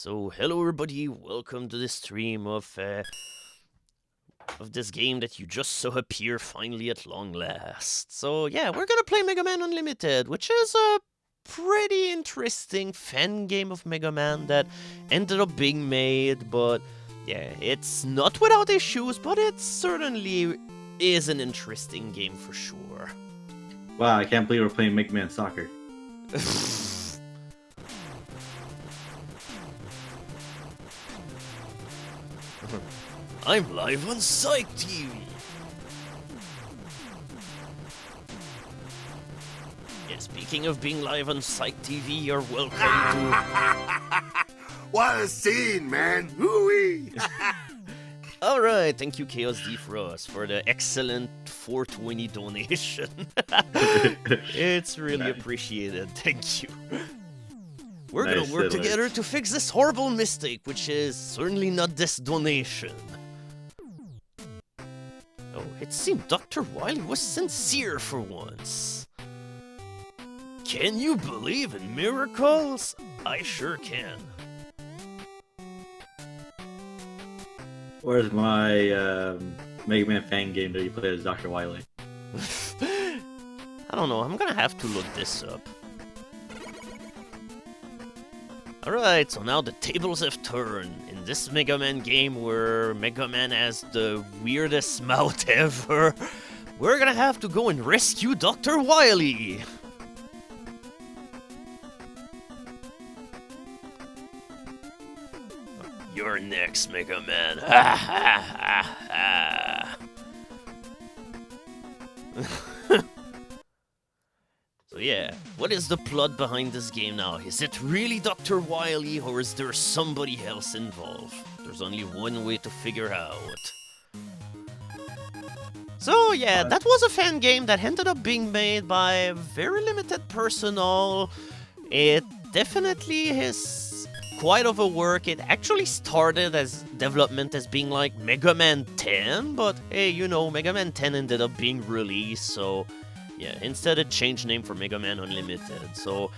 So hello everybody, welcome to the stream of this game that you just saw appear finally at long last. So yeah, we're gonna play Mega Man Unlimited, which is a pretty interesting fan game of Mega Man that ended up being made, but yeah, it's not without issues, but it certainly is an interesting game for sure. Wow, I can't believe we're playing Mega Man Soccer. I'm live on Psych TV. Yeah, speaking of being live on Psych TV, you're welcome to... What a scene, man! Hooey! Alright, thank you Chaos Defrost for the excellent 420 donation. It's really appreciated, thank you. We're gonna work together to fix this horrible mistake, which is certainly not this donation. Oh, it seemed Dr. Wily was sincere for once. Can you believe in miracles? I sure can. Where's my Mega Man fan game that you play as Dr. Wily? I don't know, I'm gonna have to look this up. Alright, so now the tables have turned. In this Mega Man game where Mega Man has the weirdest mouth ever, we're gonna have to go and rescue Dr. Wily! You're next, Mega Man. Ha ha ha ha! So yeah, what is the plot behind this game now? Is it really Dr. Wily or is there somebody else involved? There's only one way to figure out. So yeah, that was a fan game that ended up being made by very limited personnel. It definitely is quite of a work. It actually started as development as being like Mega Man 10, but hey, you know, Mega Man 10 ended up being released, so yeah, instead it changed name for Mega Man Unlimited. So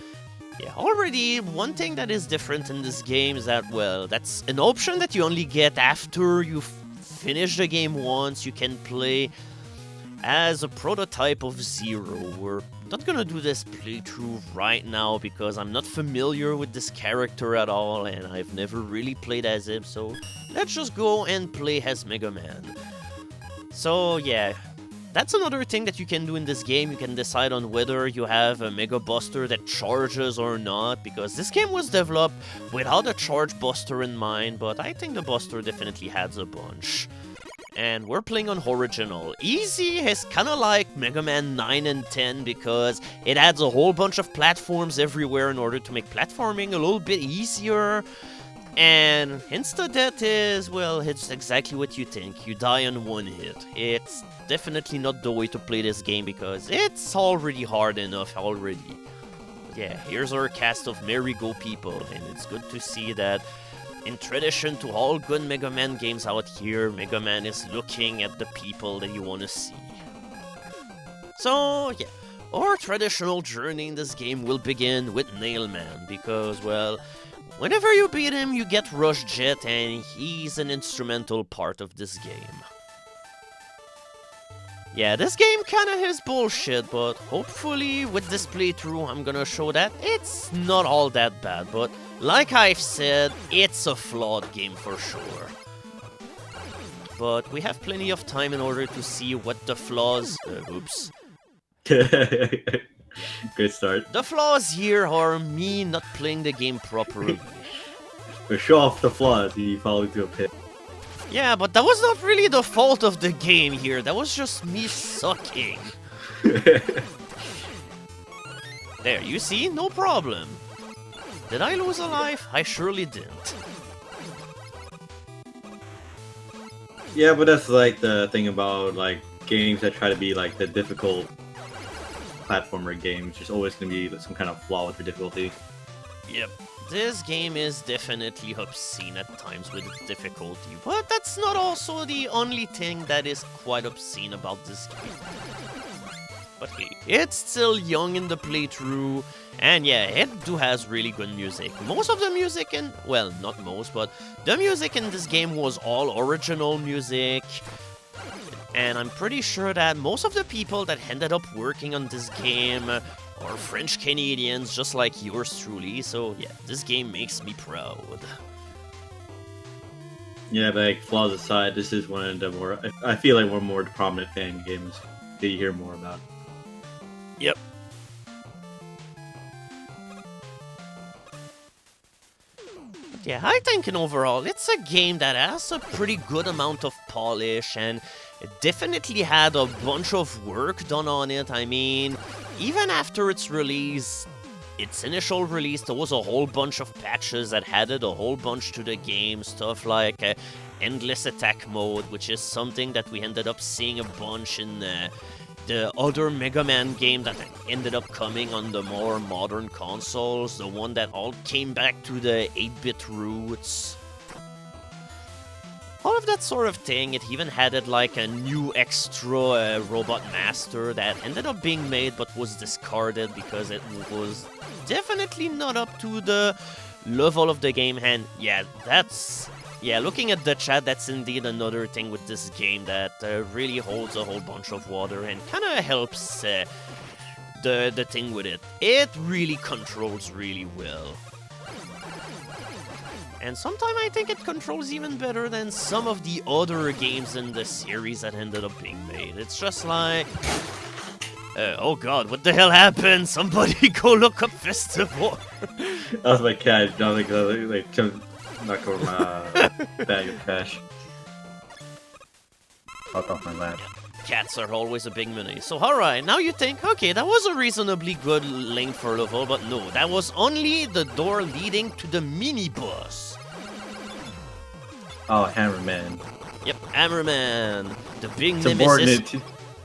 yeah, already one thing that is different in this game is that, well, that's an option that you only get after you finish the game once. You can play as a prototype of Zero. We're not gonna do this playthrough right now because I'm not familiar with this character at all and I've never really played as him, so let's just go and play as Mega Man. So yeah, that's another thing that you can do in this game. You can decide on whether you have a Mega Buster that charges or not, because this game was developed without a charge buster in mind, but I think the buster definitely has a bunch. And we're playing on Original. Easy is kinda like Mega Man 9 and 10 because it adds a whole bunch of platforms everywhere in order to make platforming a little bit easier. And Insta-Death is, well, it's exactly what you think. You die on one hit. It's definitely not the way to play this game because it's already hard enough already. But yeah, here's our cast of merry-go people, and it's good to see that in tradition to all good Mega Man games out here, Mega Man is looking at the people that you want to see. So yeah, our traditional journey in this game will begin with Nailman because, well, whenever you beat him, you get Rush Jet, and he's an instrumental part of this game. Yeah, this game kinda is bullshit, but hopefully with this playthrough I'm gonna show that it's not all that bad, but like I've said, it's a flawed game for sure. But we have plenty of time in order to see what the flaws... oops. Good start. The flaws here are me not playing the game properly. But show off the flaws, you fall into a pit. Yeah, but that was not really the fault of the game here. That was just me sucking. There, you see? No problem. Did I lose a life? I surely didn't. Yeah, but that's like the thing about like games that try to be like the difficult platformer games. There's always going to be some kind of flaw with the difficulty. Yep. This game is definitely obscene at times with its difficulty, but that's not also the only thing that is quite obscene about this game. But hey, it's still young in the playthrough, and yeah, it has really good music. Most of the music in, well, not most, but the music in this game was all original music. And I'm pretty sure that most of the people that ended up working on this game are French Canadians, just like yours truly. So yeah, this game makes me proud. Yeah, but like, flaws aside, this is one of the more, I feel like one more prominent fan games that you hear more about. Yep. Yeah, I think in overall, it's a game that has a pretty good amount of polish, and it definitely had a bunch of work done on it. I mean, even after its release, its initial release, there was a whole bunch of patches that added a whole bunch to the game, stuff like endless attack mode, which is something that we ended up seeing a bunch in the other Mega Man game that ended up coming on the more modern consoles, the one that all came back to the 8-bit roots. All of that sort of thing. It even added like a new extra Robot Master that ended up being made but was discarded because it was definitely not up to the level of the game. And yeah, looking at the chat, that's indeed another thing with this game that really holds a whole bunch of water and kind of helps the thing with it. It really controls really well. And sometimes I think it controls even better than some of the other games in the series that ended up being made. It's just like... oh god, what the hell happened? Somebody go look up Festivore. That was my cat. Don't like knock over my bag of trash. Fuck off my lap. Cats are always a big menace. So alright, now you think, okay, that was a reasonably good length for level, but no, that was only the door leading to the mini-boss. Oh, Hammerman. Yep, Hammerman. The big nemesis.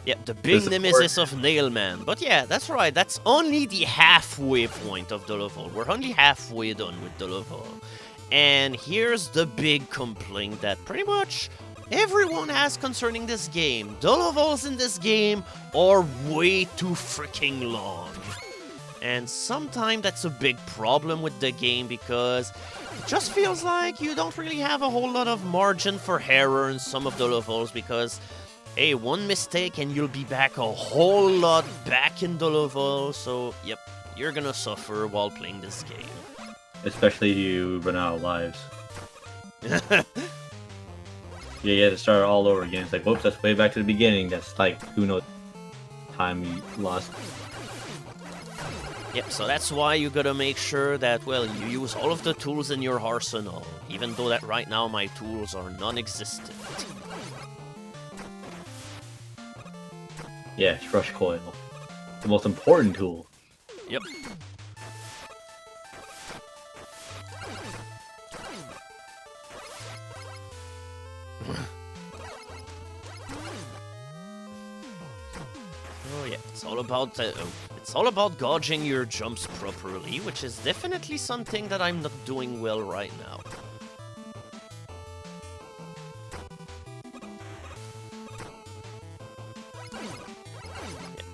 Yep, the big nemesis of Nailman. But yeah, that's right, that's only the halfway point of the level. We're only halfway done with the level. And here's the big complaint that pretty much everyone has concerning this game. The levels in this game are way too freaking long. And sometimes that's a big problem with the game because it just feels like you don't really have a whole lot of margin for error in some of the levels because, hey, one mistake and you'll be back a whole lot back in the level. So, yep, you're gonna suffer while playing this game. Especially you run out of lives. Yeah, you had to start all over again. It's like, whoops, that's way back to the beginning. That's like, who knows time you lost. Yep, so that's why you gotta make sure that, well, you use all of the tools in your arsenal, even though that right now my tools are non-existent. Yeah, Rush Coil. The most important tool. Yep. Oh yeah, it's all about gauging your jumps properly, which is definitely something that I'm not doing well right now.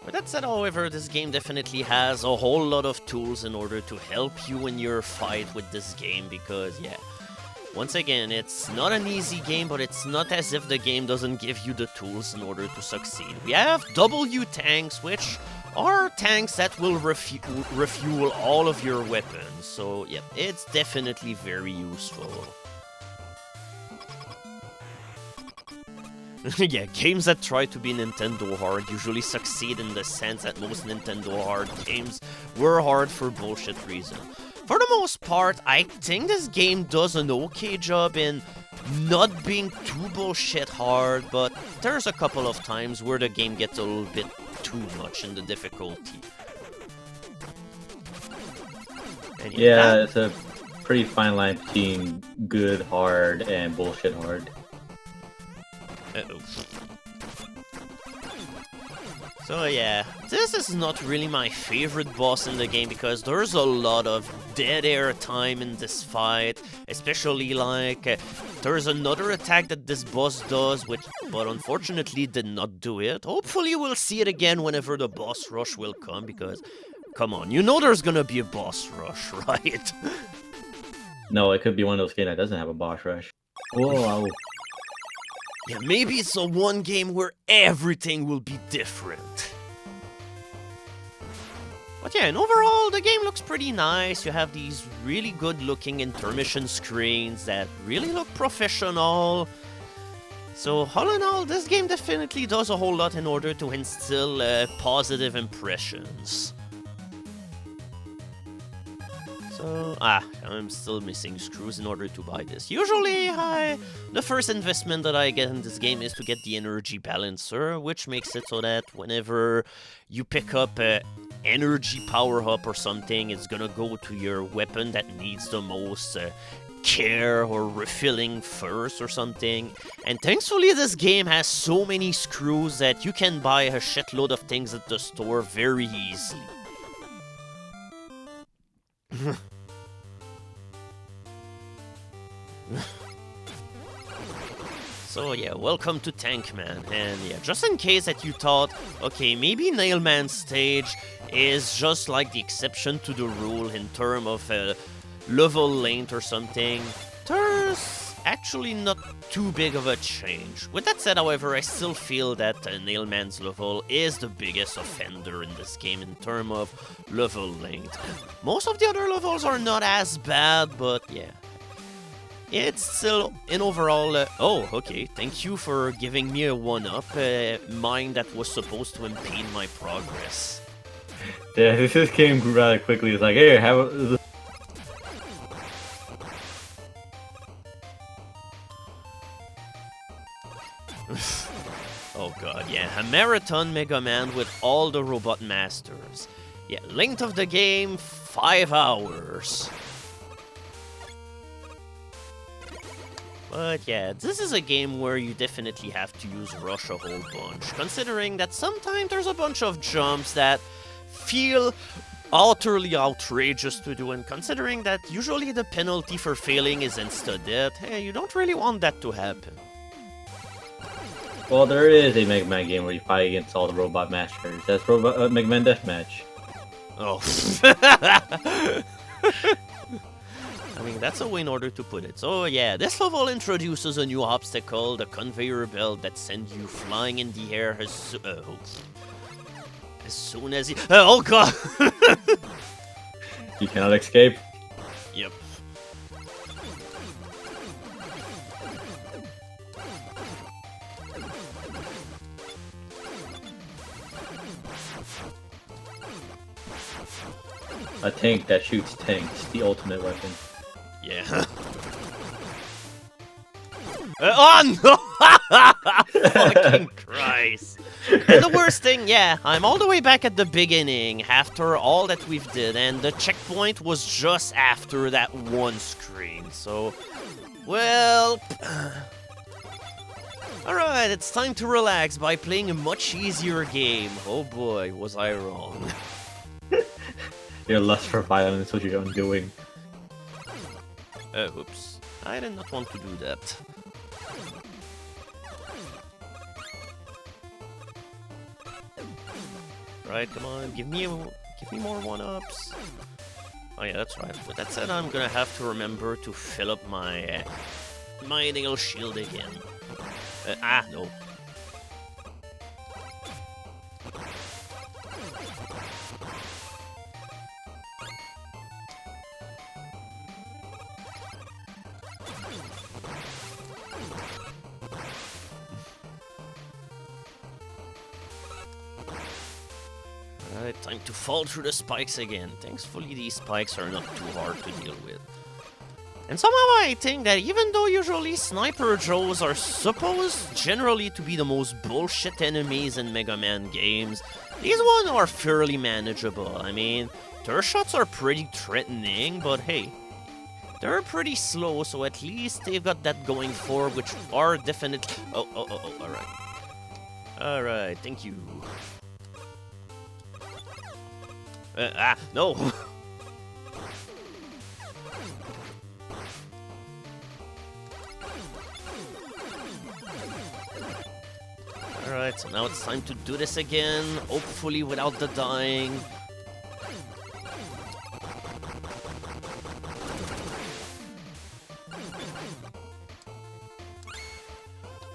With that said, however, this game definitely has a whole lot of tools in order to help you in your fight with this game because, yeah, once again, it's not an easy game, but it's not as if the game doesn't give you the tools in order to succeed. We have W tanks, which are tanks that will refuel all of your weapons, so, yep, it's definitely very useful. Yeah, games that try to be Nintendo hard usually succeed in the sense that most Nintendo hard games were hard for bullshit reasons. For the most part, I think this game does an okay job in not being too bullshit hard, but there's a couple of times where the game gets a little bit too much in the difficulty. And yeah, it's a pretty fine line between good hard and bullshit hard. Uh-oh. So yeah, this is not really my favorite boss in the game because there's a lot of dead air time in this fight, especially like there's another attack that this boss does, but unfortunately did not do it. Hopefully we'll see it again whenever the boss rush will come because, come on, you know there's gonna be a boss rush, right? No, it could be one of those games that doesn't have a boss rush. Whoa. Yeah, maybe it's the one game where everything will be different. But yeah, and overall, the game looks pretty nice. You have these really good-looking intermission screens that really look professional. So, all in all, this game definitely does a whole lot in order to instill positive impressions. So, I'm still missing screws in order to buy this. Usually, the first investment that I get in this game is to get the energy balancer, which makes it so that whenever you pick up a energy power-up or something, it's gonna go to your weapon that needs the most care or refilling first or something. And thankfully, this game has so many screws that you can buy a shitload of things at the store very easily. So yeah, welcome to Tankman, and yeah, just in case that you thought, okay, maybe Nailman's stage is just like the exception to the rule in terms of level length or something, there's actually not too big of a change. With that said, however, I still feel that Nailman's level is the biggest offender in this game in terms of level length. Most of the other levels are not as bad, but yeah. It's still, in overall, oh, okay, thank you for giving me a 1-up, mine that was supposed to impede my progress. Yeah, this just came rather quickly. It's like, hey, have a... Oh god, yeah, a marathon Mega Man with all the Robot Masters. Yeah, length of the game, 5 hours. But yeah, this is a game where you definitely have to use Rush a whole bunch, considering that sometimes there's a bunch of jumps that feel utterly outrageous to do, and considering that usually the penalty for failing is insta-death, hey, you don't really want that to happen. Well, there is a Mega Man game where you fight against all the Robot Masters. That's Mega Man Deathmatch. Oh. I mean, that's a way in order to put it. So yeah, this level introduces a new obstacle, the conveyor belt that sends you flying in the air as soon as you... oh god! You cannot escape. Yep. A tank that shoots tanks, the ultimate weapon. Yeah. Oh no! Fucking Christ. And the worst thing, yeah, I'm all the way back at the beginning after all that we've did, and the checkpoint was just after that one screen, so... Well... Alright, it's time to relax by playing a much easier game. Oh boy, was I wrong. Your lust for violence is what you're undoing. Oops. I did not want to do that. Right, come on, give me more 1-ups. Oh yeah, that's right. With that said, I'm gonna have to remember to fill up my my nail shield again. No. Alright, time to fall through the spikes again. Thankfully, these spikes are not too hard to deal with. And somehow I think that even though usually Sniper Joes are supposed generally to be the most bullshit enemies in Mega Man games, these ones are fairly manageable. I mean, their shots are pretty threatening, but hey, they're pretty slow, so at least they've got that going for, which are definitely... Oh, alright. Alright, thank you. No. Alright, so now it's time to do this again, hopefully without the dying.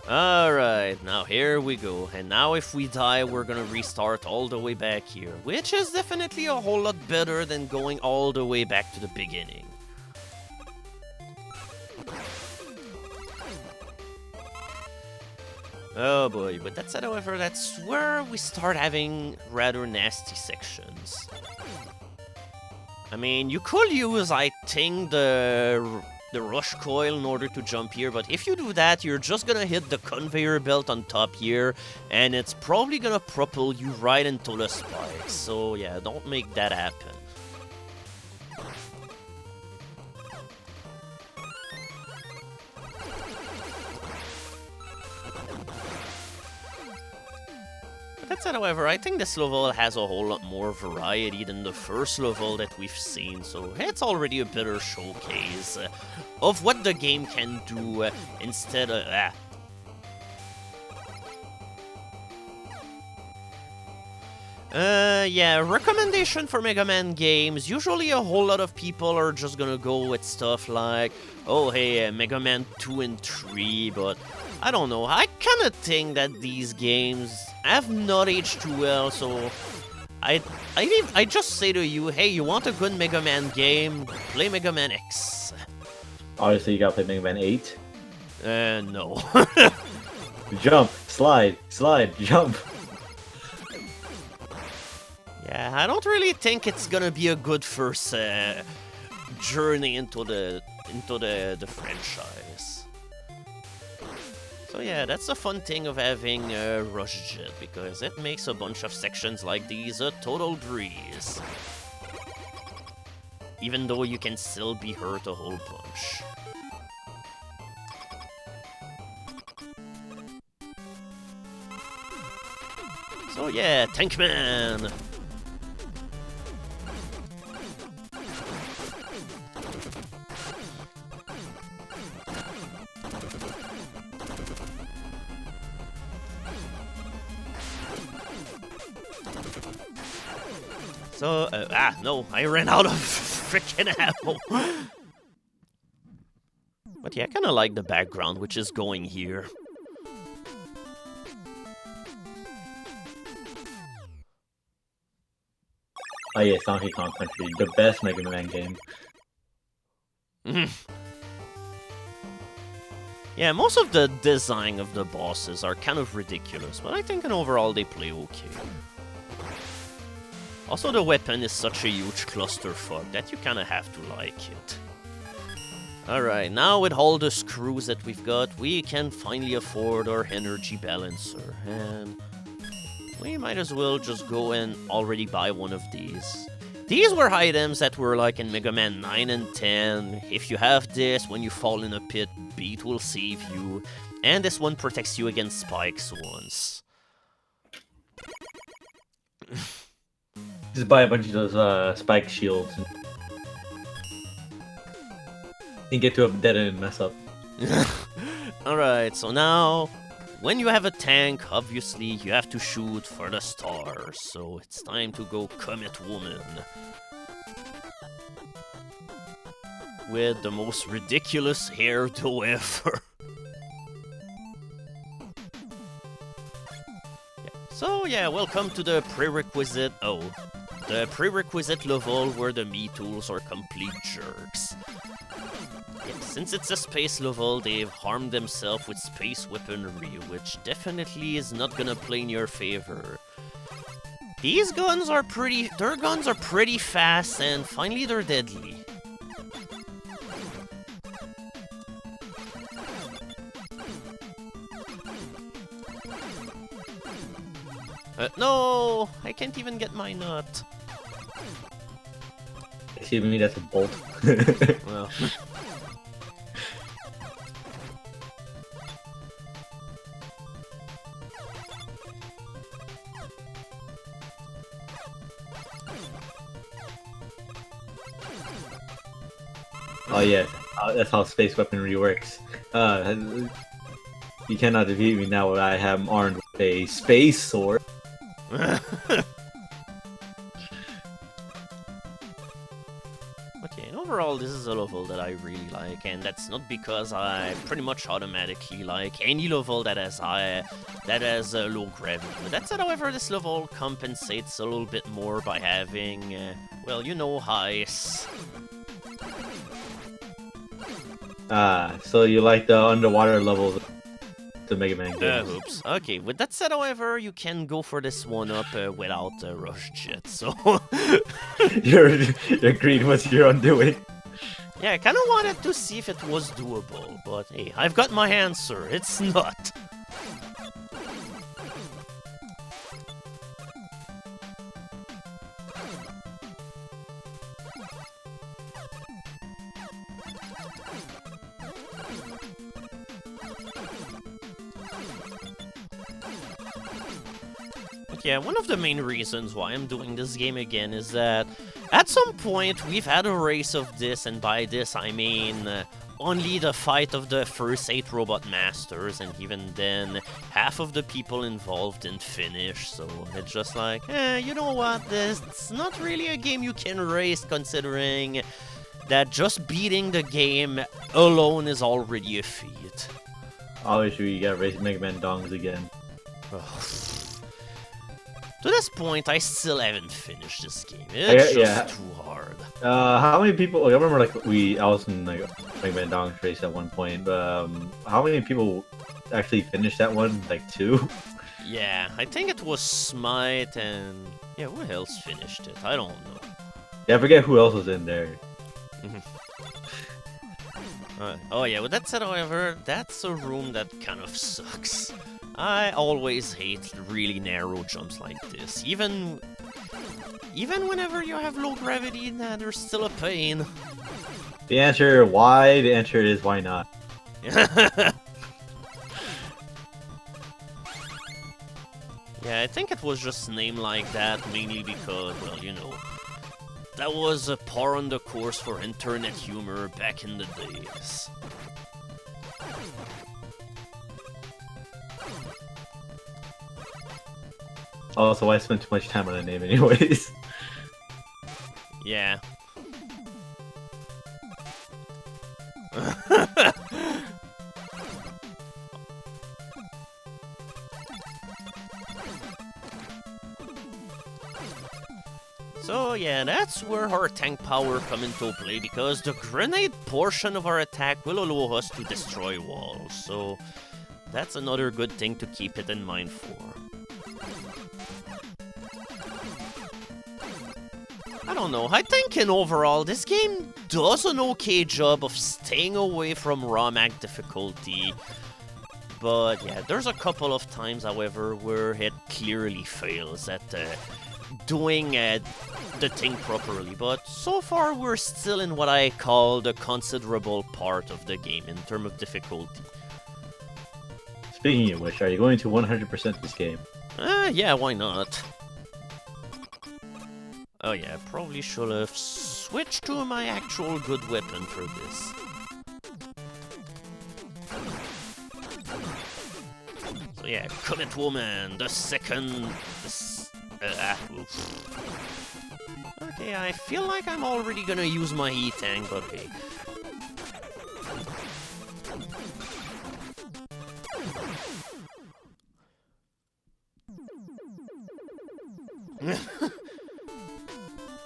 Alright, now here we go. And now if we die, we're gonna restart all the way back here. Which is definitely a whole lot better than going all the way back to the beginning. Oh boy, but that said, however, that's where we start having rather nasty sections. I mean, you could use, I think, the rush coil in order to jump here, but if you do that, you're just gonna hit the conveyor belt on top here, and it's probably gonna propel you right into the spikes. So yeah, don't make that happen. That said, however, I think this level has a whole lot more variety than the first level that we've seen, so it's already a better showcase of what the game can do instead of... Yeah, recommendation for Mega Man games. Usually a whole lot of people are just gonna go with stuff like, oh hey, Mega Man 2 and 3, but I don't know, I kinda think that these games have not aged too well, so I just say to you, hey, you want a good Mega Man game, play Mega Man X. Obviously, you gotta play Mega Man 8. No. Jump, slide, jump. Yeah, I don't really think it's gonna be a good first journey into the franchise. So yeah, that's the fun thing of having Rush Jet, because it makes a bunch of sections like these a total breeze. Even though you can still be hurt a whole bunch. So yeah, Tankman! So, no, I ran out of frickin' ammo. But yeah, I kinda like the background which is going here. Oh yeah, Donkey Kong Country, the best Mega Man game. Yeah, most of the design of the bosses are kind of ridiculous, but I think in overall they play okay. Also, the weapon is such a huge clusterfuck that you kinda have to like it. Alright, now with all the screws that we've got, we can finally afford our energy balancer, and we might as well just go and already buy one of these. These were items that were like in Mega Man 9 and 10. If you have this, when you fall in a pit, Beat will save you, and this one protects you against spikes once. Just buy a bunch of those spike shields and get to a dead end and mess up. Alright, so now, when you have a tank, obviously you have to shoot for the stars, so it's time to go Comet Woman. With the most ridiculous hairdo ever. So yeah, welcome to the prerequisite... the prerequisite level where the Mii tools are complete jerks. Yeah, since it's a space level, they've harmed themselves with space weaponry, which definitely is not gonna play in your favor. These guns are their guns are pretty fast, and finally they're deadly. No! I can't even get my nut. Excuse me, that's a bolt. Well... Oh yeah, that's how space weaponry works. You cannot defeat me now when I am armed with a space sword. Okay, and overall, this is a level that I really like, and that's not because I pretty much automatically like any level that has low gravity. But that said, however, this level compensates a little bit more by having, well, you know, ice. So you like the underwater levels of the Mega Man games? Oops. Okay, with that said, however, you can go for this one up without rush jet, so... You're agreed with your undoing. Yeah, I kind of wanted to see if it was doable, but hey, I've got my answer. It's not. Yeah, one of the main reasons why I'm doing this game again is that at some point we've had a race of this, and by this I mean only the fight of the first 8 Robot Masters, and even then half of the people involved didn't finish, so it's just like, you know what, it's not really a game you can race, considering that just beating the game alone is already a feat. Obviously, you gotta race Mega Man dongs again. To this point, I still haven't finished this game. It's just too hard. How many people? Like, I remember, like I was in like Mega Man Dongs race at one point. But how many people actually finished that one? Like 2? Yeah, I think it was Smite and yeah, who else finished it? I don't know. Yeah, I forget who else was in there. Oh yeah, with that said, however, that's a room that kind of sucks. I always hate really narrow jumps like this. Even whenever you have low gravity, there's still a pain. The answer why? The answer is why not. Yeah, I think it was just named like that mainly because, well, you know, that was a par on the course for internet humor back in the days. Also, I spent too much time on the name anyways. Yeah. So yeah, that's where our tank power come into play, because the grenade portion of our attack will allow us to destroy walls, so that's another good thing to keep it in mind for. I don't know, I think in overall, this game does an okay job of staying away from raw mag difficulty. But yeah, there's a couple of times, however, where it clearly fails at doing the thing properly. But so far, we're still in what I call the considerable part of the game in terms of difficulty. Speaking of which, are you going to 100% this game? Yeah, why not? Oh yeah, probably should have switched to my actual good weapon for this. So yeah, Comet Woman, the second... Okay, I feel like I'm already gonna use my E-Tank, but hey.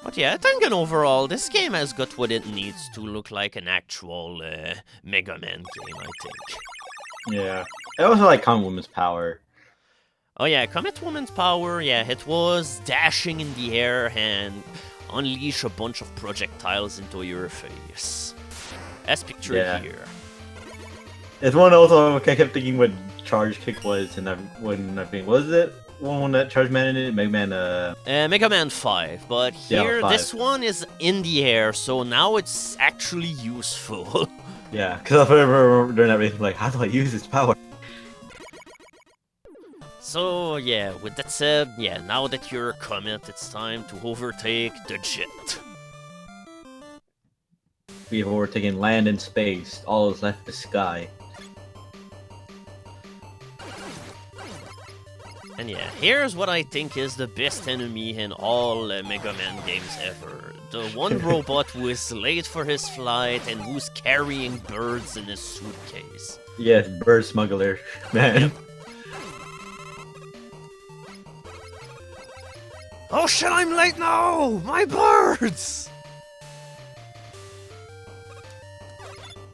But yeah, I think in overall, this game has got what it needs to look like an actual Mega Man game, I think. Yeah. I also like Comet Woman's power. Oh yeah, Comet Woman's power, yeah, it was dashing in the air and unleash a bunch of projectiles into your face. As pictured here. It's one also I kept thinking what Charge Kick was, and when I think, was it one that Charge Man in it? Mega Man 5, but here, yeah, this one is in the air, so now it's actually useful. Yeah, because I remember during that race, I'm like, how do I use this power? So yeah, with that said, yeah, now that you're a Comet, it's time to overtake the Jet. before taking land and space. All is left the sky. And yeah, here's what I think is the best enemy in all Mega Man games ever. The one robot who is late for his flight and who's carrying birds in his suitcase. Yes, bird smuggler, man. Oh shit, I'm late now! My birds!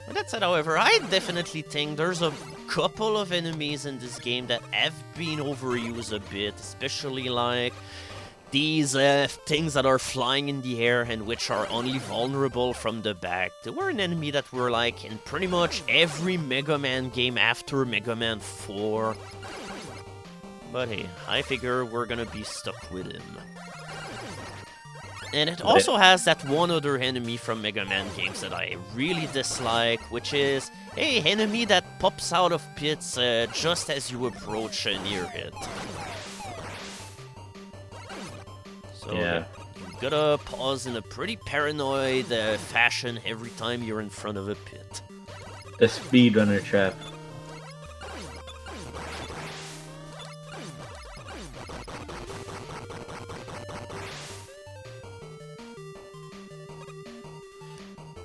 But that said, however, I definitely think there's a couple of enemies in this game that have been overused a bit, especially like these things that are flying in the air and which are only vulnerable from the back. They were an enemy that were like in pretty much every Mega Man game after Mega Man 4. But hey, I figure we're gonna be stuck with him. And it also has that one other enemy from Mega Man games that I really dislike, which is a enemy that pops out of pits just as you approach near it. So Yeah. you gotta pause in a pretty paranoid fashion every time you're in front of a pit. The speedrunner trap.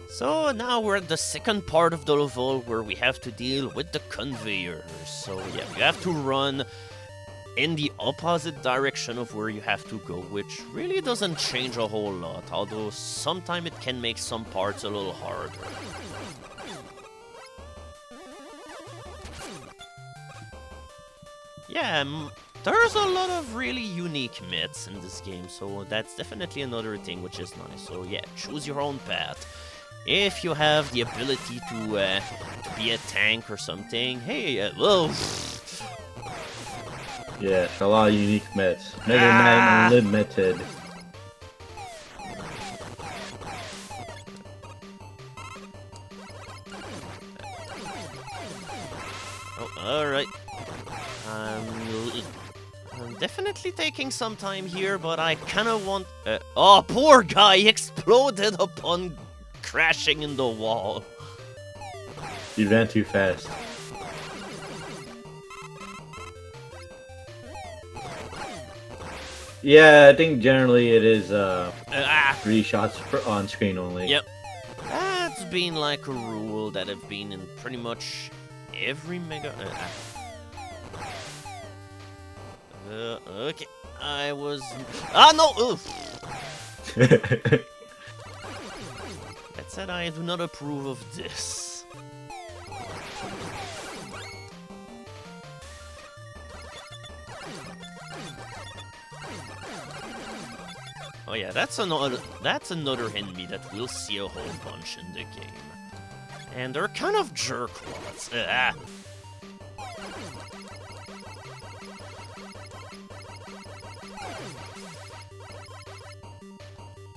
So now we're at the second part of the level where we have to deal with the conveyors. So yeah, you have to run in the opposite direction of where you have to go, which really doesn't change a whole lot, although sometimes it can make some parts a little harder. Yeah, there's a lot of really unique myths in this game, so that's definitely another thing which is nice. So yeah, choose your own path. If you have the ability to be a tank or something, hey, whoa! Yeah, a lot of unique myths. Mega Man Unlimited. Oh, alright. I'm definitely taking some time here, but I kinda want... oh, poor guy exploded upon crashing in the wall. You ran too fast. Yeah, I think generally it is 3 shots on screen only. Yep. That's been like a rule that have been in pretty much every Mega... okay. I was... ah, no! Oof. That said, I do not approve of this. Oh yeah, that's another enemy that we'll see a whole bunch in the game. And they're kind of jerkwads.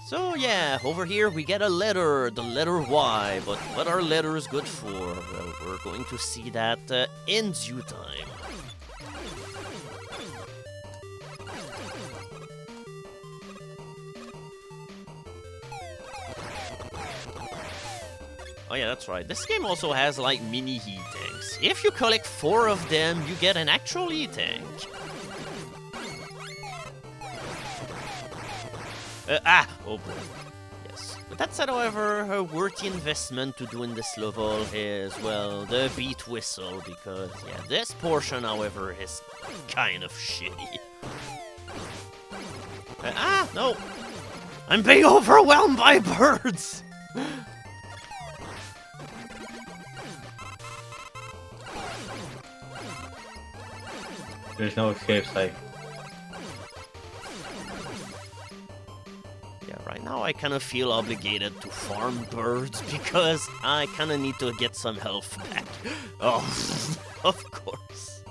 So yeah, over here we get a letter, the letter Y, but what are letters good for? Well, we're going to see that in due time. Oh yeah, that's right. This game also has like mini E-tanks. If you collect 4 of them, you get an actual E-tank. Oh boy. Yes. But that said, however, a worthy investment to do in this level is, well, the beat whistle, because, yeah, this portion, however, is kind of shitty. No! I'm being overwhelmed by birds! There's no escape site. Yeah, right now I kind of feel obligated to farm birds because I kind of need to get some health back. Oh, of course.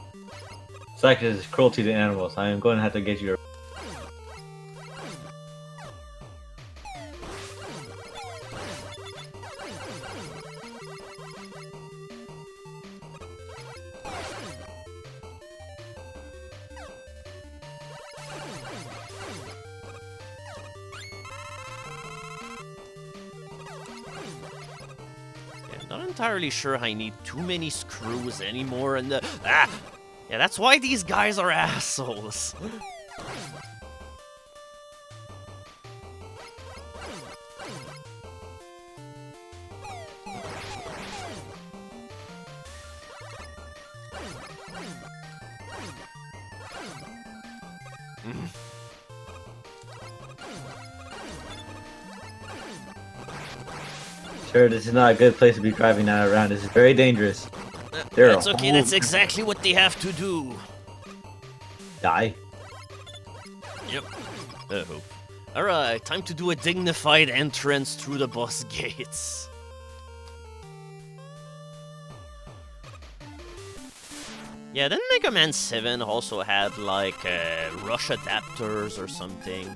Psych is cruelty to animals. I am going to have to get you. entirely sure I need too many screws anymore, and yeah, that's why these guys are assholes. Sure, this is not a good place to be driving that around. This is very dangerous. There That's okay, that's exactly what they have to do. Die. Yep. I hope. Alright, time to do a dignified entrance through the boss gates. Yeah, then Mega Man 7 also had like rush adapters or something.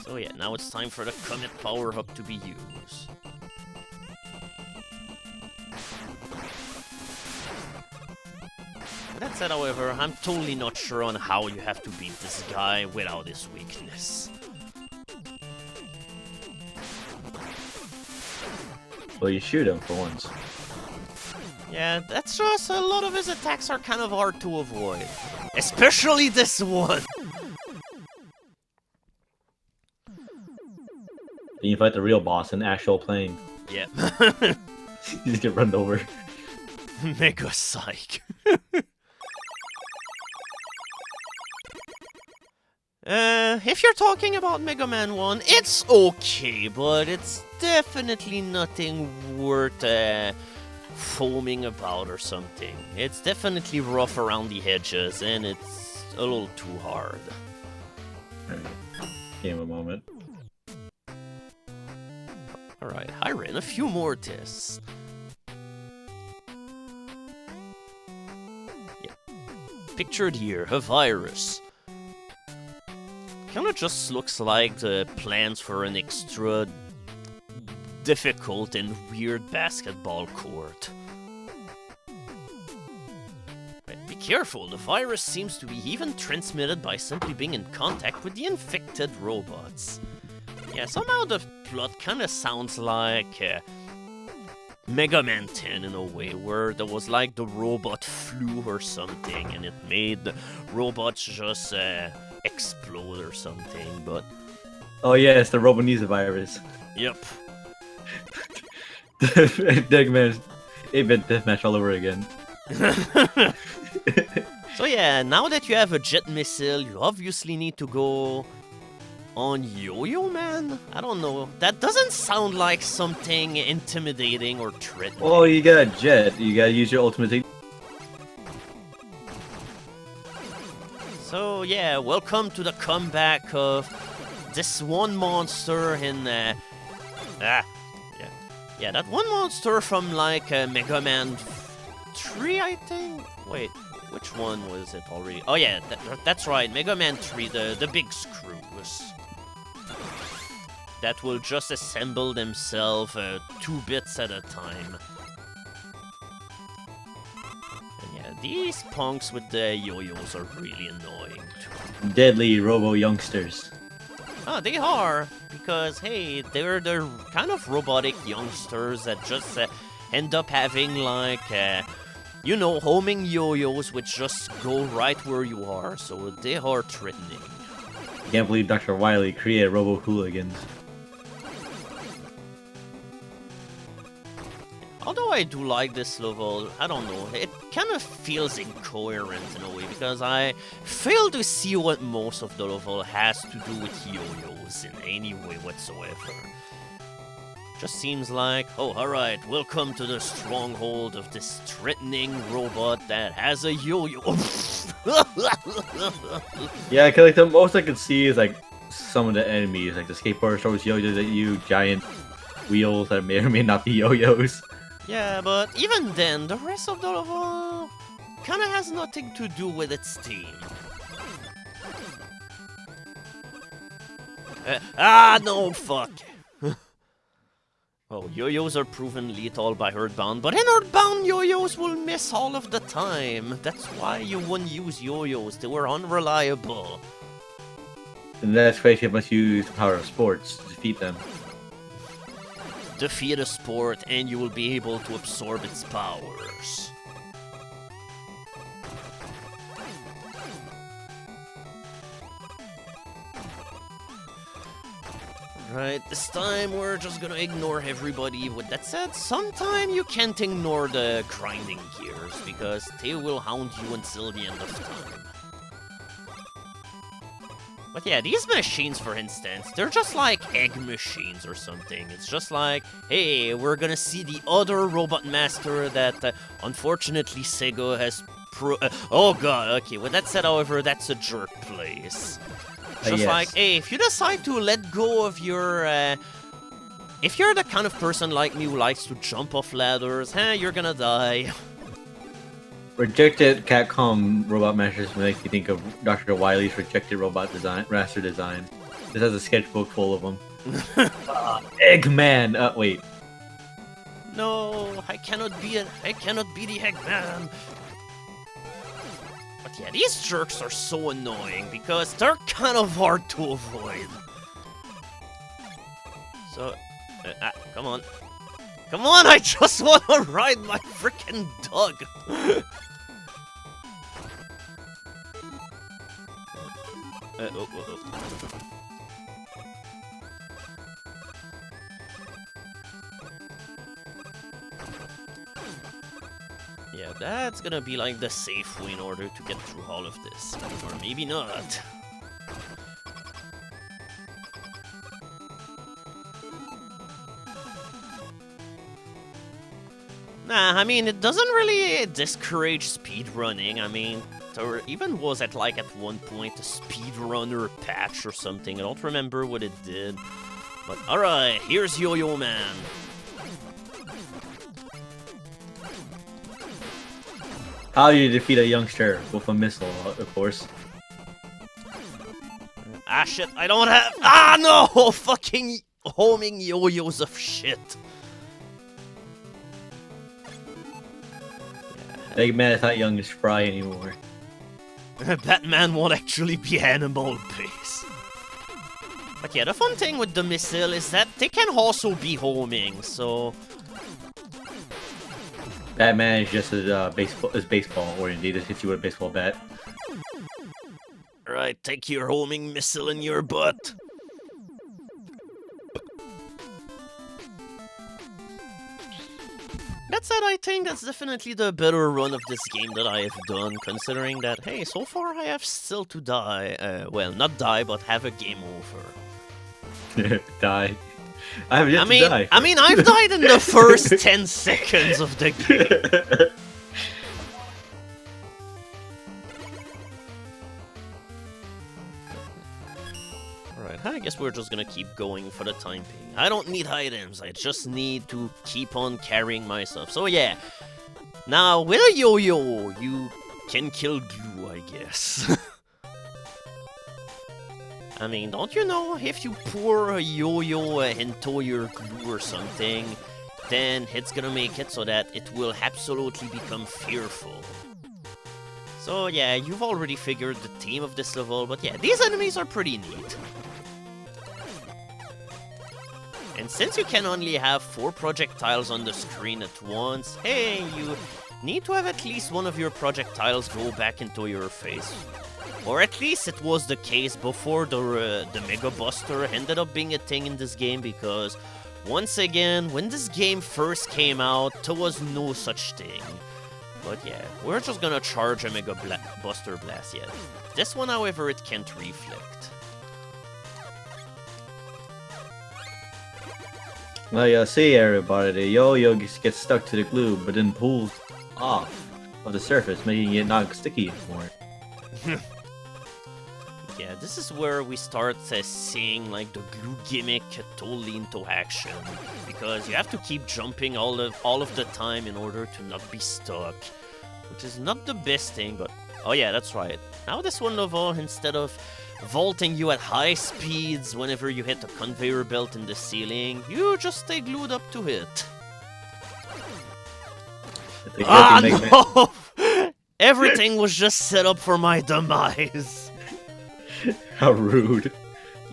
So yeah, now it's time for the Comet power-up to be used. That said, however, I'm totally not sure on how you have to beat this guy without his weakness. Well, you shoot him for once. Yeah, that's just a lot of his attacks are kind of hard to avoid. Especially this one! Then you fight the real boss in actual plane. Yeah. You just get run over. Mega Psych. If you're talking about Mega Man 1, it's okay, but it's definitely nothing worth foaming about or something. It's definitely rough around the edges, and it's a little too hard. Alright. Give him a moment. Alright, I ran a few more tests. Yeah. Pictured here, a virus. Kinda just looks like the plans for an extra difficult and weird basketball court. But be careful, the virus seems to be even transmitted by simply being in contact with the infected robots. Yeah, somehow the plot kinda sounds like Mega Man 10 in a way, where there was like the robot flu or something, and it made the robots just explode or something, but... Oh yeah, it's the Robonesa virus. Yep. Deadman, 8-bit deathmatch all over again. So yeah, now that you have a jet missile, you obviously need to go on Yo-Yo Man? I don't know. That doesn't sound like something intimidating or threatening. Oh, you got a jet. You gotta use your ultimate. So yeah, welcome to the comeback of this one monster in yeah, that one monster from like Mega Man 3, I think. Wait, which one was it already? Oh yeah, that's right, Mega Man 3, the big screws that will just assemble themselves 2 bits at a time. These punks with the yo-yos are really annoying too. Deadly Robo youngsters. Oh, they are, because hey, they're kind of robotic youngsters that just end up having like, you know, homing yo-yos which just go right where you are, so they are threatening. Can't believe Dr. Wily created Robo Hooligans. Although I do like this level, I don't know, it kind of feels incoherent in a way, because I fail to see what most of the level has to do with yo-yos in any way whatsoever. Just seems like, oh, alright, welcome to the stronghold of this threatening robot that has a yo-yo. Yeah, cause like the most I could see is like some of the enemies, like the skateboarder throws yo-yos at you, giant wheels that may or may not be yo-yos. Yeah, but even then, the rest of the level kinda has nothing to do with its theme. No, fuck. Oh, yo-yos are proven lethal by Earthbound, but in Earthbound, yo-yos will miss all of the time. That's why you wouldn't use yo-yos, they were unreliable. And that's why you must use the power of sports to defeat them. defeat a sport, and you will be able to absorb its powers. Right, this time we're just gonna ignore everybody. With that said, sometime you can't ignore the grinding gears, because they will hound you until the end of time. But yeah, these machines, for instance, they're just like egg machines or something. It's just like, hey, we're gonna see the other Robot Master that, unfortunately, Sega has oh god, okay, with that said, however, that's a jerk place. Just yes. like, hey, if you decide to let go of your, if you're the kind of person like me who likes to jump off ladders, you're gonna die. Rejected Capcom Robot Masters makes me think of Dr. Wily's rejected robot master design. This has a sketchbook full of them. Eggman! Wait. No, I cannot be the Eggman. But yeah, these jerks are so annoying because they're kind of hard to avoid. So, come on. Come on, I just want to ride my frickin' dog. Yeah, that's gonna be like the safe way in order to get through all of this. Or maybe not. Nah, I mean, it doesn't really discourage speedrunning. I mean, there even was at one point a speedrunner patch or something. I don't remember what it did. But alright, here's Yo-Yo Man. How do you defeat a youngster with a missile, of course? Ah shit, I don't have— ah no! Fucking homing yo-yos of shit. Eggman is not young and spry anymore. Batman won't actually be animal-based. But yeah, the fun thing with the missile is that they can also be homing, so... Batman is just as baseball oriented. He just hits you with a baseball bat. Alright, take your homing missile in your butt. That said, I think that's definitely the better run of this game that I have done, considering that, hey, so far I have still to die. Well, not die, but have a game over. Die. I have yet to die. I mean, I've died in the first 10 seconds of the game. Alright, I guess we're just gonna keep going for the time being. I don't need items, I just need to keep on carrying myself. So yeah, now with a yo-yo, you can kill glue, I guess. I mean, don't you know, if you pour a yo-yo into your glue or something, then it's gonna make it so that it will absolutely become fearful. So yeah, you've already figured the theme of this level, but yeah, these enemies are pretty neat. And since you can only have 4 projectiles on the screen at once, hey, you need to have at least one of your projectiles go back into your face. Or at least it was the case before the Mega Buster ended up being a thing in this game, because once again, when this game first came out, there was no such thing. But yeah, we're just gonna charge a Mega Buster Blast yet. This one, however, it can't reflect. Well, you see everybody, the yo-yo gets stuck to the glue, but then pulls off of the surface, making it not sticky anymore. Yeah, this is where we start seeing like the glue gimmick totally into action, because you have to keep jumping all of the time in order to not be stuck, which is not the best thing. But oh yeah, that's right. Now this one level, instead of vaulting you at high speeds whenever you hit a conveyor belt in the ceiling, you just stay glued up to it. Ah no! Everything was just set up for my demise. How rude.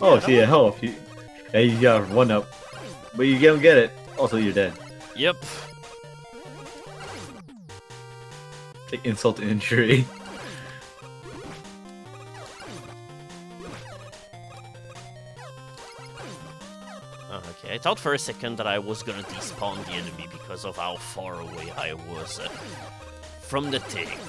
Oh, see, help. You got 1-up. But you don't get it. Also, you're dead. Yep. Take insult to injury. Okay, I thought for a second that I was gonna despawn the enemy because of how far away I was from the thing.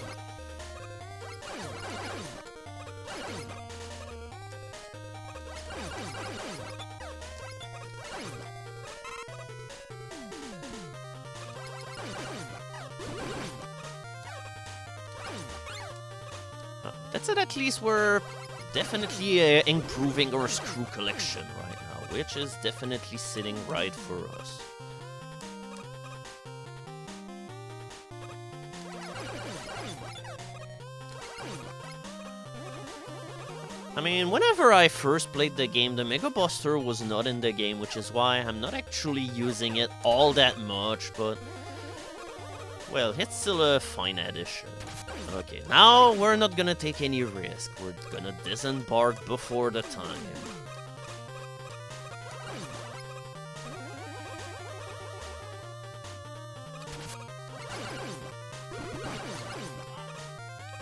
That's it, at least we're definitely improving our screw collection right now, which is definitely sitting right for us. I mean, whenever I first played the game, the Mega Buster was not in the game, which is why I'm not actually using it all that much, but... well, it's still a fine addition. Okay, now we're not gonna take any risk. We're gonna disembark before the time.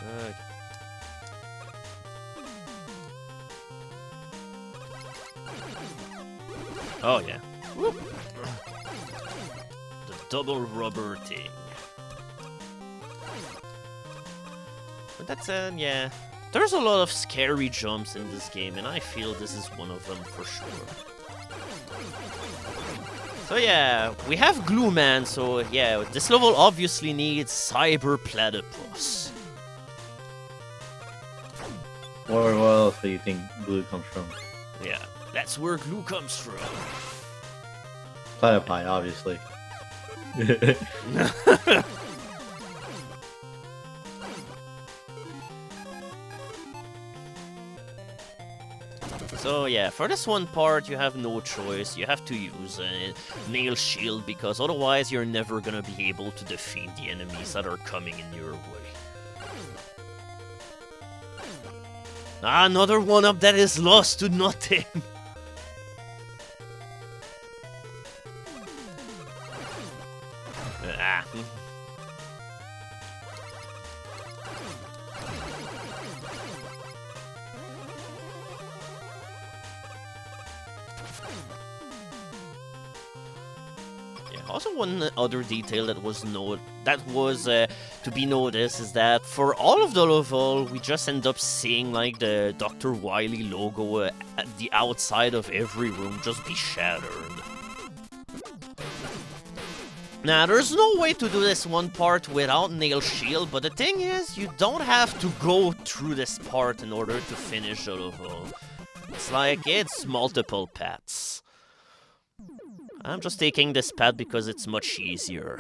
Okay. Oh yeah. Whoop. The double rubber thing. But that's yeah. There's a lot of scary jumps in this game, and I feel this is one of them for sure. So yeah, we have Glue Man, so yeah, this level obviously needs Cyber Platypus. Where else do you think glue comes from? Yeah, that's where glue comes from. Platypi, obviously. So yeah, for this one part, you have no choice. You have to use a nail shield, because otherwise you're never gonna be able to defeat the enemies that are coming in your way. Ah, another one-up that is lost to nothing. Ah. Also, one other detail that was to be noticed is that for all of the level, we just end up seeing like the Dr. Wily logo at the outside of every room just be shattered. Now, there's no way to do this one part without Nail Shield, but the thing is, you don't have to go through this part in order to finish the level. It's like, it's multiple paths. I'm just taking this path because it's much easier.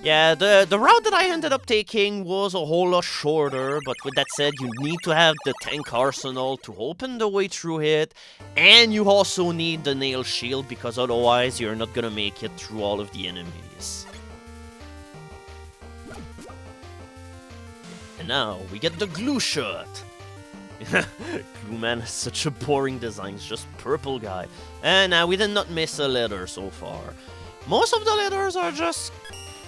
Yeah, the route that I ended up taking was a whole lot shorter, but with that said, you need to have the tank arsenal to open the way through it, and you also need the nail shield, because otherwise you're not gonna make it through all of the enemies. And now, we get the glue shot! Glue Man has such a boring design, it's just purple guy. And we did not miss a letter so far. Most of the letters are just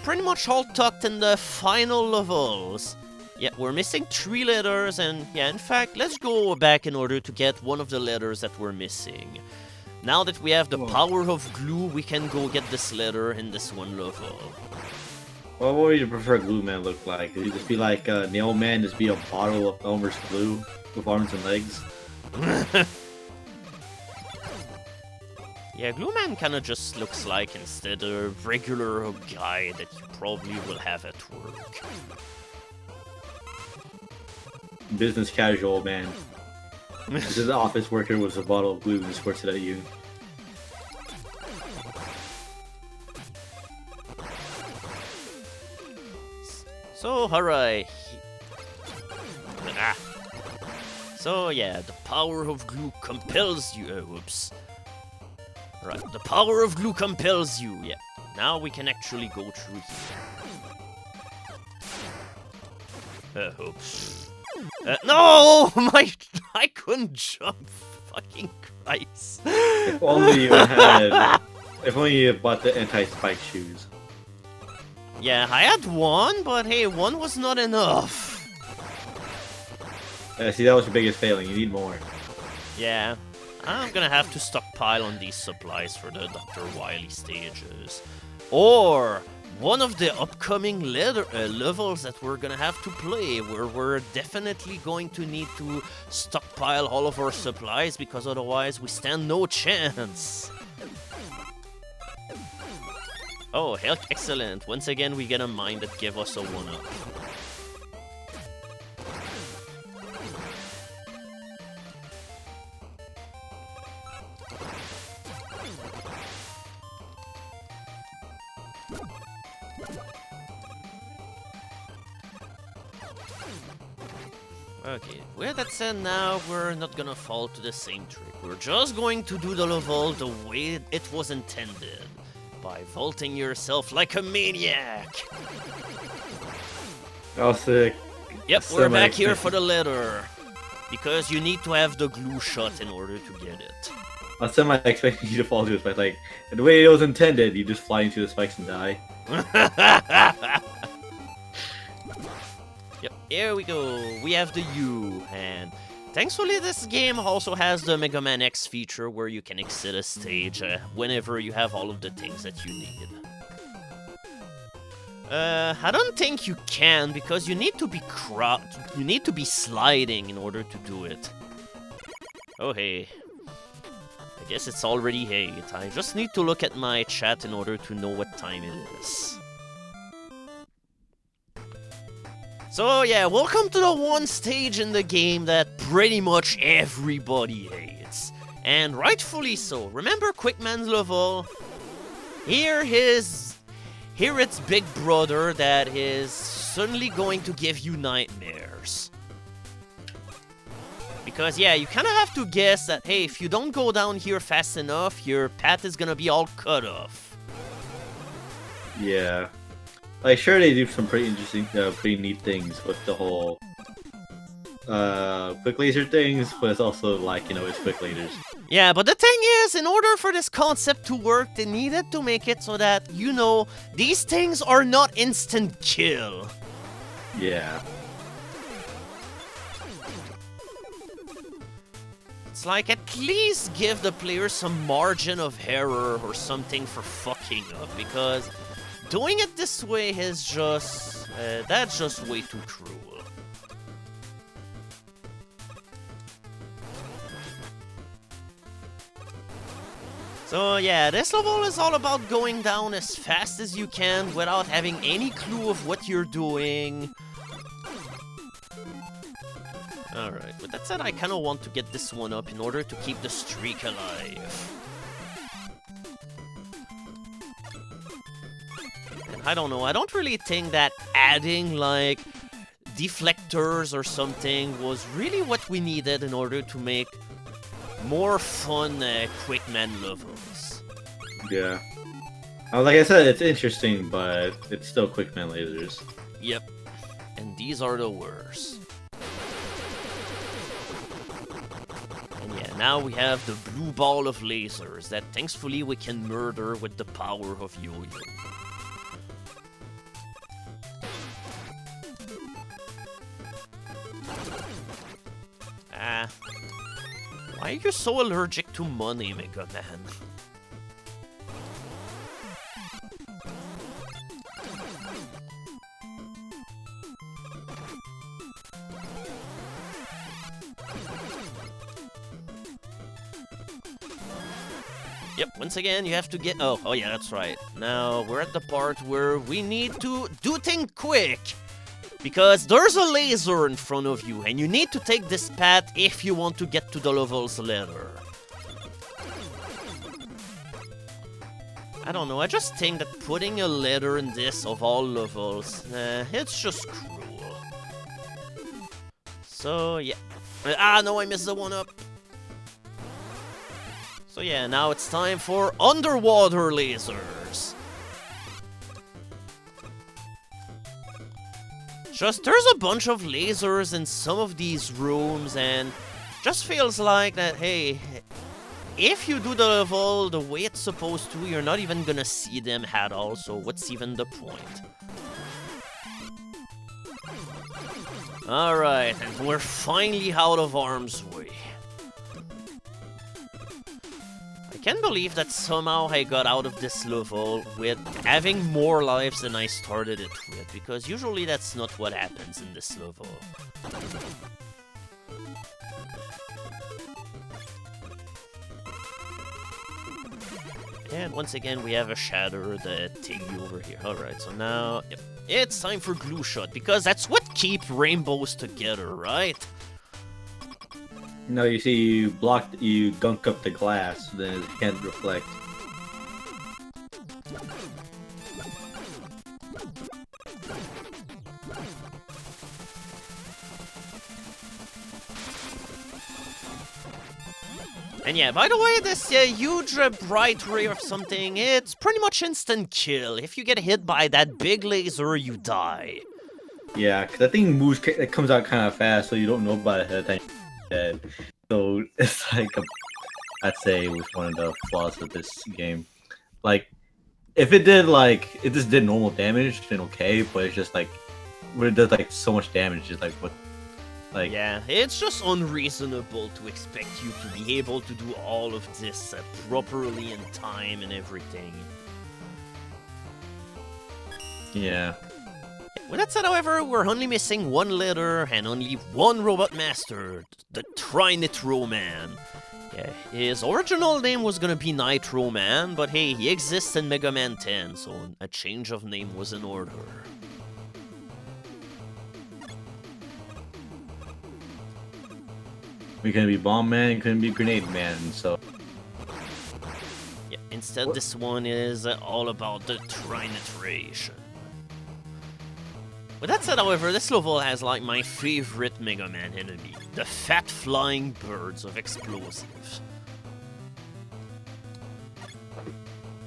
pretty much all tucked in the final levels. Yeah, we're missing 3 letters, and yeah, in fact, let's go back in order to get one of the letters that we're missing. Now that we have the power of glue, we can go get this letter in this one level. Well, what would you prefer Glue Man look like? Would you just be like Nail Man, just be a bottle of Elmer's glue with arms and legs? Yeah, Glue Man kinda just looks like instead a regular guy that you probably will have at work. Business casual man. This is an office worker with a bottle of glue and squirts it at you. So, alright. So, yeah, the power of glue compels you. Whoops. Right, the power of glue compels you. Yeah, now we can actually go through here. Oops. No! I couldn't jump fucking Christ. If only you had. If only you bought the anti-spike shoes. Yeah, I had one, but hey, one was not enough. See, that was your biggest failing. You need more. Yeah, I'm gonna have to stockpile on these supplies for the Dr. Wily stages. Or one of the upcoming levels that we're gonna have to play, where we're definitely going to need to stockpile all of our supplies, because otherwise we stand no chance. Oh, hell, excellent. Once again, we get a mine that give us a 1-up. Okay, with that said, now we're not gonna fall to the same trick. We're just going to do the level the way it was intended, by vaulting yourself like a maniac. Oh, sick. Yep, we're back here for the letter, because you need to have the glue shot in order to get it. I was semi-expecting you to fall to it, but like, the way it was intended, you just fly into the spikes and die. Yep, here we go. We have the U, and thankfully this game also has the Mega Man X feature where you can exit a stage whenever you have all of the things that you need. I don't think you can, because you need to be sliding in order to do it. Oh hey. I guess it's already 8. I just need to look at my chat in order to know what time it is. So yeah, welcome to the one stage in the game that pretty much everybody hates. And rightfully so. Remember Quickman's level? Here it's Big Brother that is suddenly going to give you nightmares. Because yeah, you kind of have to guess that, hey, if you don't go down here fast enough, your path is gonna be all cut off. Yeah. Like, sure, they do some pretty interesting, pretty neat things with the whole quick laser things, but it's also like, you know, it's quick lasers. Yeah, but the thing is, in order for this concept to work, they needed to make it so that, you know, these things are not instant kill. Yeah. It's like, at least give the player some margin of error or something for fucking up, because doing it this way is just... that's just way too cruel. So yeah, this level is all about going down as fast as you can without having any clue of what you're doing. Alright, with that said, I kinda want to get this one up in order to keep the streak alive. I don't know, I don't really think that adding, like, deflectors or something was really what we needed in order to make more fun Quickman levels. Yeah. Like I said, it's interesting, but it's still Quickman lasers. Yep. And these are the worst. And yeah, now we have the blue ball of lasers that thankfully we can murder with the power of Yo-Yo. Why are you so allergic to money, Mega Man? Yep, once again, you have to get... Oh yeah, that's right. Now, we're at the part where we need to do things quick. Because there's a laser in front of you, and you need to take this path if you want to get to the level's ladder. I don't know, I just think that putting a ladder in this of all levels, it's just cruel. So, yeah. No, I missed the one up. So yeah, now it's time for underwater lasers. Just, there's a bunch of lasers in some of these rooms, and Just feels like that, hey, if you do the level the way it's supposed to, you're not even gonna see them at all, so what's even the point? Alright, and we're finally out of harm's way. I can't believe that somehow I got out of this level with having more lives than I started it with, because usually that's not what happens in this level. And once again, we have a shatter, the thingy over here. Alright, so now, yep, it's time for Glue Shot, because that's what keeps rainbows together, right? No, you see, you gunk up the glass, then it can't reflect. And yeah, by the way, this huge bright ray or something, it's pretty much instant kill. If you get hit by that big laser, you die. Yeah, because that thing moves, it comes out kind of fast, so you don't know about it ahead of time. Dead. So it's like, I'd say it was one of the flaws of this game. Like, if it did like, it just did normal damage, then okay, but it's just like, when it does like so much damage, it's like, what? Like, yeah, it's just unreasonable to expect you to be able to do all of this properly in time and everything. yeah. With that said, however, we're only missing one letter and only one robot master, the Trinitro Man. Yeah, his original name was gonna be Nitro Man, but hey, he exists in Mega Man 10, so a change of name was in order. We couldn't be Bomb Man, couldn't be Grenade Man, so... Yeah, instead this one is all about the Trinitration. With that said, however, this level has like my favorite Mega Man enemy, the fat flying birds of explosives.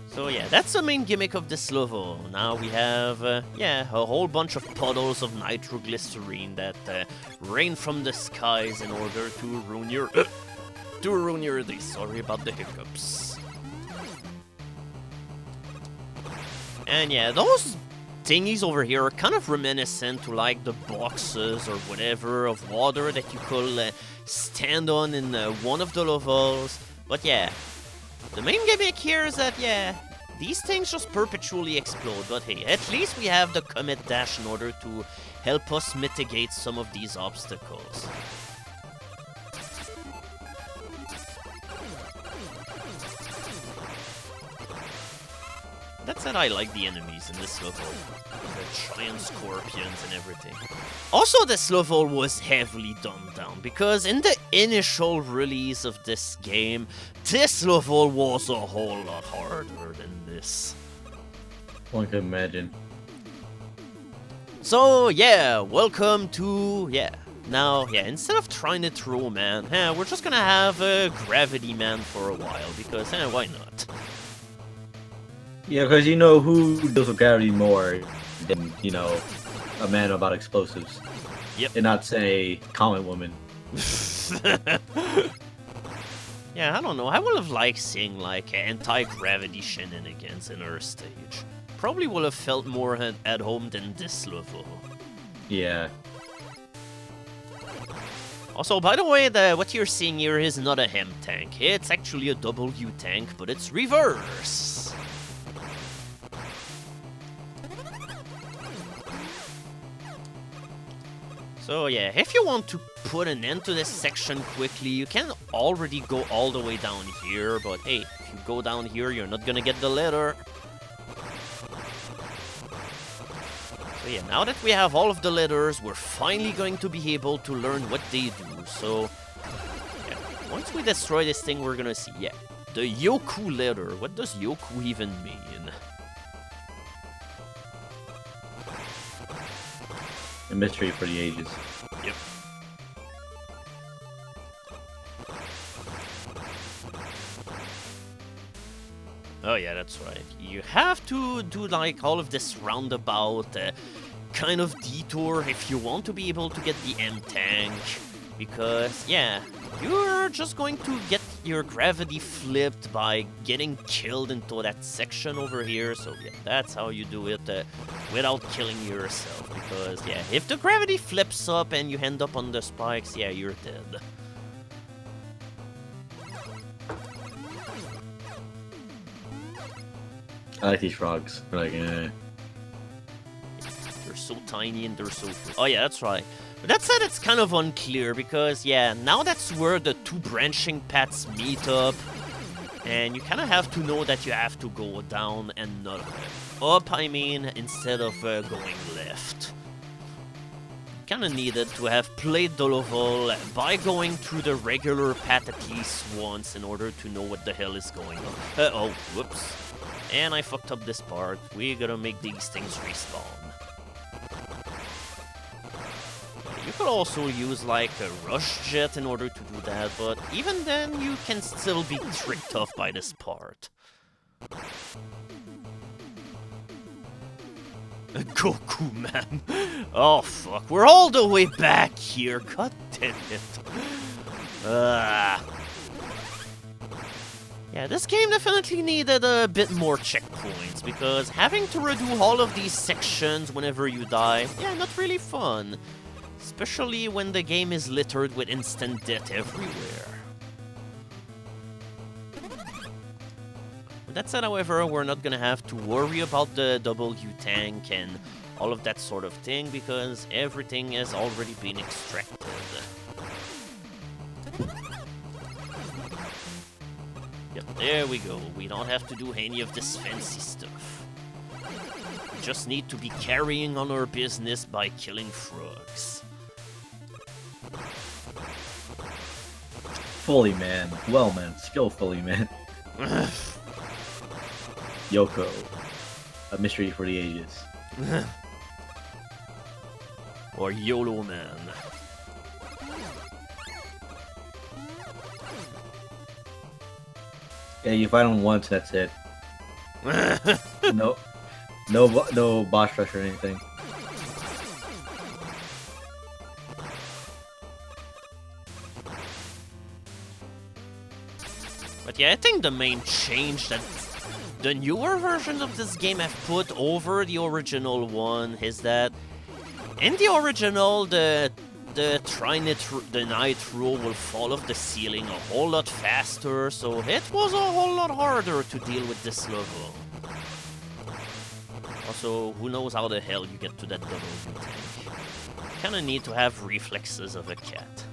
So yeah, that's the main gimmick of this level. Now we have, yeah, a whole bunch of puddles of nitroglycerine that rain from the skies in order to ruin your day. Sorry about the hiccups. And yeah, those thingies over here are kind of reminiscent to like the boxes or whatever of water that you could stand on in one of the levels. But yeah, the main gimmick here is that, yeah, these things just perpetually explode, but hey, at least we have the Comet Dash in order to help us mitigate some of these obstacles. That said, I like the enemies in this level. The giant scorpions and everything. Also, this level was heavily dumbed down, because in the initial release of this game, this level was a whole lot harder than this. One can imagine. So, yeah, welcome to, now, instead of trying to throw man, we're just gonna have a Gravity Man for a while, because, why not? Yeah, because you know who deals with gravity more than, you know, a man about explosives. Yep. And not, say, Comet Woman. Yeah, I don't know. I would have liked seeing, like, anti-gravity shenanigans in her stage. Probably would have felt more at home than this level. Yeah. Also, by the way, what you're seeing here is not a hem tank. It's actually a W tank, but it's reverse. So yeah, if you want to put an end to this section quickly, you can already go all the way down here, but hey, if you go down here, you're not gonna get the letter. So yeah, now that we have all of the letters, we're finally going to be able to learn what they do. So yeah, once we destroy this thing, we're gonna see, yeah, the Yoku letter. What does Yoku even mean? A mystery for the ages. Yep. Oh yeah, that's right. You have to do like all of this roundabout kind of detour if you want to be able to get the M tank. Because, yeah, you're just going to get your gravity flipped by getting killed into that section over here. So yeah, that's how you do it without killing yourself. Because yeah, if the gravity flips up and you end up on the spikes, yeah, you're dead. I like these frogs. They're like, eh. They're so tiny and they're so... Oh yeah, that's right. But that said, it's kind of unclear because, yeah, now that's where the two branching paths meet up. And you kind of have to know that you have to go down and not up, I mean, instead of going left. Kind of needed to have played the level by going through the regular path at least once in order to know what the hell is going on. Oh, whoops. And I fucked up this part. We gotta make these things respawn. You could also use like a rush jet in order to do that, but even then you can still be tricked off by this part. Goku, man. Oh fuck, we're all the way back here. God damn it. Yeah, this game definitely needed a bit more checkpoints, because having to redo all of these sections whenever you die, yeah, not really fun. Especially when the game is littered with instant death everywhere. With that said, however, we're not gonna have to worry about the W tank and all of that sort of thing, because everything has already been extracted. Yep, there we go. We don't have to do any of this fancy stuff. We just need to be carrying on our business by killing frogs. Fully, man. Well, man. Skillfully, man. Yoko. A mystery for the ages. Or YOLO, man. Yeah, you fight him once, that's it. No boss rush or anything. But yeah, I think the main change that the newer versions of this game have put over the original one is that in the original, the nitro will fall off the ceiling a whole lot faster, so it was a whole lot harder to deal with this level. Also, who knows how the hell you get to that W tank. Kinda need to have reflexes of a cat.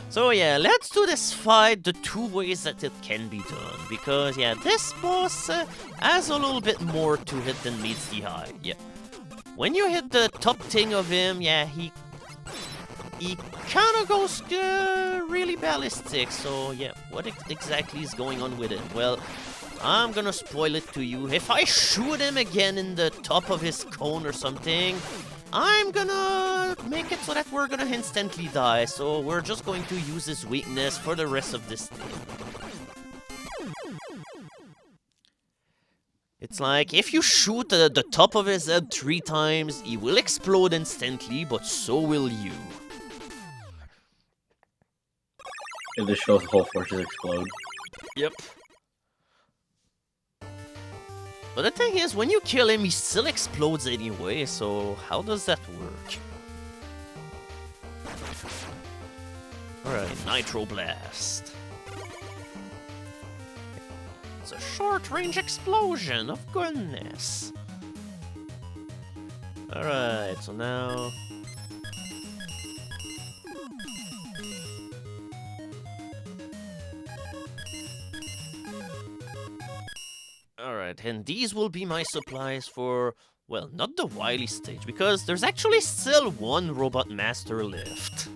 So yeah, let's do this fight the two ways that it can be done, because yeah, this boss has a little bit more to it than meets the eye. Yeah. When you hit the top thing of him, yeah, he kind of goes really ballistic. So yeah, what exactly is going on with it? Well, I'm gonna spoil it to you. If I shoot him again in the top of his cone or something, I'm gonna make it so that we're gonna instantly die. So we're just going to use his weakness for the rest of this thing. It's like, if you shoot the top of his head 3 times, he will explode instantly, but so will you. It just shows the whole fortress explode. Yep. But the thing is, when you kill him, he still explodes anyway, so how does that work? Alright, Nitro Blast. It's a short-range explosion, of goodness. Alright, so now... Alright, and these will be my supplies for, well, not the Wily stage, because there's actually still one Robot Master left.